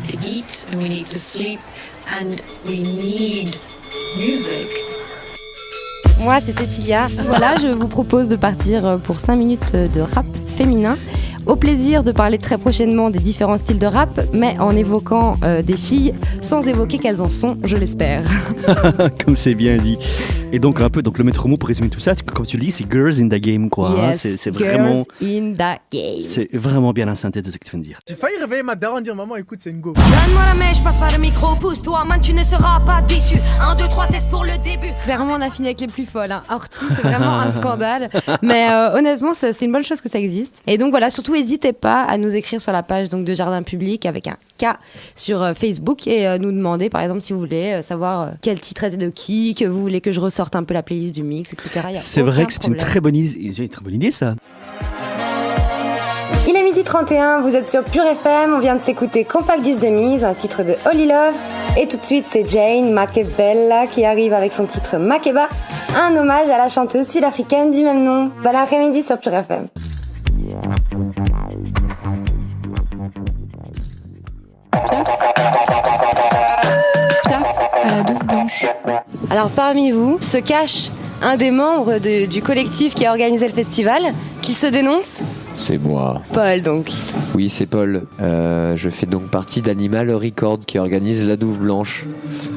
need to eat and we need to sleep and we need music. Moi, c'est Cécilia. Voilà, je vous propose de partir pour 5 minutes de rap féminin. Au plaisir de parler très prochainement des différents styles de rap, mais en évoquant des filles, sans évoquer qu'elles en sont, je l'espère. Comme c'est bien dit. Et donc un peu, donc le maître mot pour résumer tout ça, comme tu le dis, c'est girls in the game, quoi. Yes, c'est vraiment, girls in the game. c'est vraiment bien la synthèse de ce que tu viens de dire. J'ai failli réveiller ma daronne, dire maman, écoute, c'est une go. Donne-moi la mèche, passe pas le micro, pousse-toi, man, tu ne seras pas déçu. 1, 2, 3, test pour le début. Clairement, on a fini avec les plus folles. Hein. Horty, c'est vraiment un scandale. Mais honnêtement, c'est une bonne chose que ça existe. Et donc voilà, surtout, n'hésitez pas à nous écrire sur la page donc, de Jardin Public avec un K sur Facebook et nous demander, par exemple, si vous voulez savoir quel titre est de qui, que vous voulez que je ressorte un peu la playlist du mix, etc. C'est vrai que c'est une très bonne idée, ça. Il est 12h31, vous êtes sur Pure FM, on vient de s'écouter Compact Disc de Mise, un titre de Holly Love. Et tout de suite, c'est Jane Makebella qui arrive avec son titre Makeba, un hommage à la chanteuse sud-africaine du même nom. Bon après-midi sur Pure FM. Piaf à la douve blanche. Alors parmi vous se cache un des membres du collectif qui a organisé le festival, qui se dénonce. C'est moi. Paul donc. Oui, c'est Paul. Je fais donc partie d'Animal Record qui organise la Douve Blanche.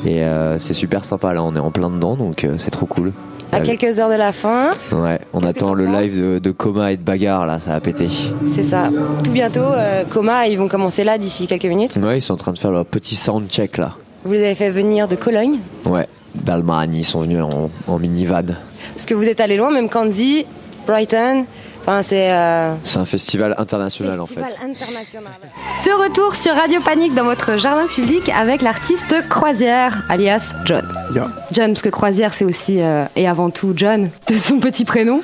Et c'est super sympa, là on est en plein dedans, donc c'est trop cool. À quelques heures de la fin. Ouais, on attend le live de Coma et de Bagarre, là, ça va péter. C'est ça. Tout bientôt, Coma, ils vont commencer là d'ici quelques minutes. Ouais, ils sont en train de faire leur petit soundcheck là. Vous les avez fait venir de Cologne. Ouais, d'Allemagne, ils sont venus en minivan. Parce que vous êtes allé loin, même Candy, Brighton. Enfin, c'est un festival international en fait. International. De retour sur Radio Panique dans votre jardin public avec l'artiste Croisière, alias John. Yeah. John, parce que Croisière c'est aussi et avant tout John, de son petit prénom.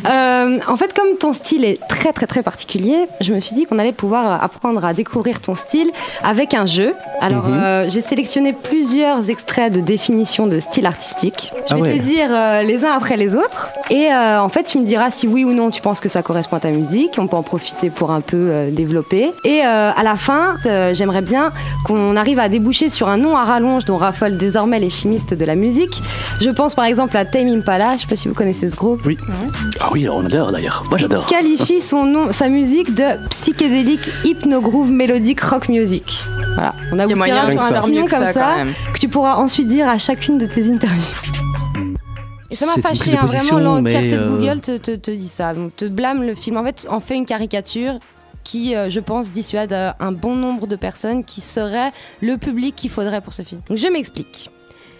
En fait, comme ton style est très très très particulier, je me suis dit qu'on allait pouvoir apprendre à découvrir ton style avec un jeu. Alors, j'ai sélectionné plusieurs extraits de définition de style artistique. Je vais te les dire les uns après les autres. Et en fait, tu me diras si oui ou non tu penses que ça correspond à ta musique. On peut en profiter pour un peu développer. Et à la fin, j'aimerais bien qu'on arrive à déboucher sur un nom à rallonge dont raffolent désormais les chimistes de la musique. Je pense par exemple à Tame Impala. Je ne sais pas si vous connaissez ce groupe. Oui. Ah oui, on adore d'ailleurs. Moi j'adore. Qualifie sa musique de psychédélique, hypno-groove, mélodique, rock music. Voilà. On a moyen sur un petit nom comme ça que tu pourras ensuite dire à chacune de tes interviews. Et ça m'a fâché, vraiment, l'entièreté de Google te dit ça. Donc, te blâme le film. En fait, on fait une caricature qui, je pense, dissuade un bon nombre de personnes qui seraient le public qu'il faudrait pour ce film. Donc, je m'explique.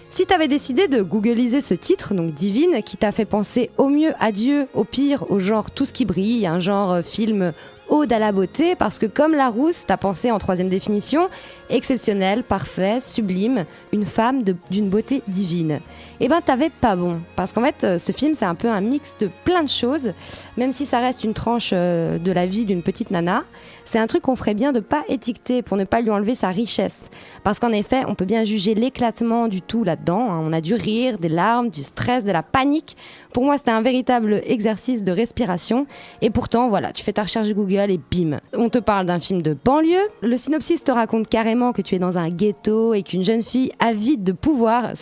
Si tu avais décidé de googliser ce titre, donc Divine, qui t'a fait penser au mieux à Dieu, au pire au genre tout ce qui brille, un genre film ode à la beauté, parce que comme Larousse, t'as pensé en troisième définition, exceptionnel, parfait, sublime, une femme d'une beauté divine. Eh ben t'avais pas bon, parce qu'en fait ce film c'est un peu un mix de plein de choses, même si ça reste une tranche de la vie d'une petite nana, c'est un truc qu'on ferait bien de pas étiqueter pour ne pas lui enlever sa richesse, parce qu'en effet on peut bien juger l'éclatement du tout là-dedans, hein. On a du rire, des larmes, du stress, de la panique. Pour moi c'était un véritable exercice de respiration, et pourtant voilà, tu fais ta recherche Google et bim, on te parle d'un film de banlieue. Le synopsis te raconte carrément que tu es dans un ghetto et qu'une jeune fille avide de pouvoir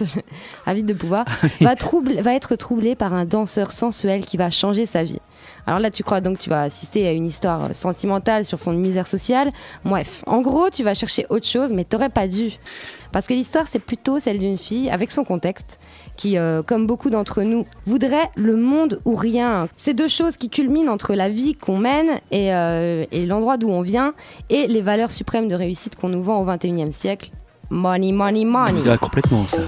va être troublée par un danseur sensuel qui va changer sa vie. Alors là, tu crois donc que tu vas assister à une histoire sentimentale sur fond de misère sociale. Bref, en gros, tu vas chercher autre chose, mais t'aurais pas dû. Parce que l'histoire, c'est plutôt celle d'une fille, avec son contexte, qui, comme beaucoup d'entre nous, voudrait le monde ou rien. C'est deux choses qui culminent entre la vie qu'on mène et l'endroit d'où on vient, et les valeurs suprêmes de réussite qu'on nous vend au XXIe siècle. Money, money, money. Ah, complètement, ça.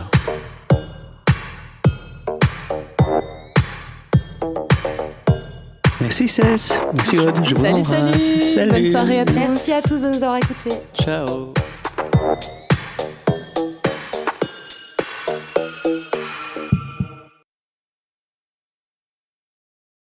Merci Cess, merci Aude, je vous embrasse. Salut. Bonne soirée à tous. Merci à tous de nous avoir écoutés. Ciao.